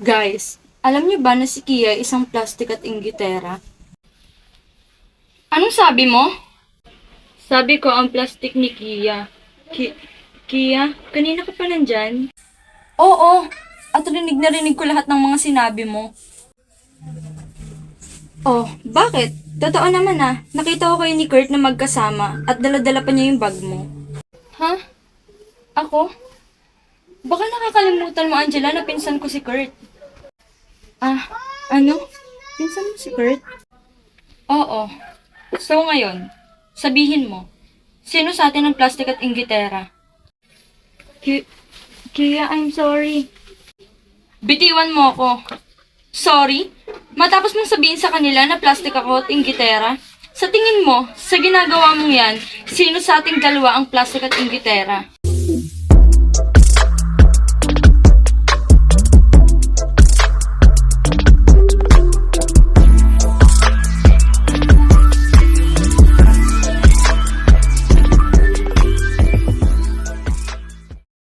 Guys, alam niyo ba na si Kia ay isang plastic at inggitera? Anong sabi mo? Sabi ko ang plastic ni Kia. Kia, kanina ka pa nandyan? Oo, at rinig ko lahat ng mga sinabi mo. Oh, bakit? Totoo naman ah, nakita ko kayo ni Kurt na magkasama at dala-dala pa niya yung bag mo. Ha? Ako? Baka nakakalimutan mo, Angela, na pinsan ko si Kurt. Ah, ano? Pinsan mo si Kurt? Oo. So ngayon, sabihin mo, sino sa atin ang plastic at inggitera? Kia, I'm sorry. Bitiwan mo ako. Sorry? Matapos mong sabihin sa kanila na plastic ako at inggitera? Sa tingin mo, sa ginagawa mong yan, sino sa ating dalawa ang plastic at inggitera?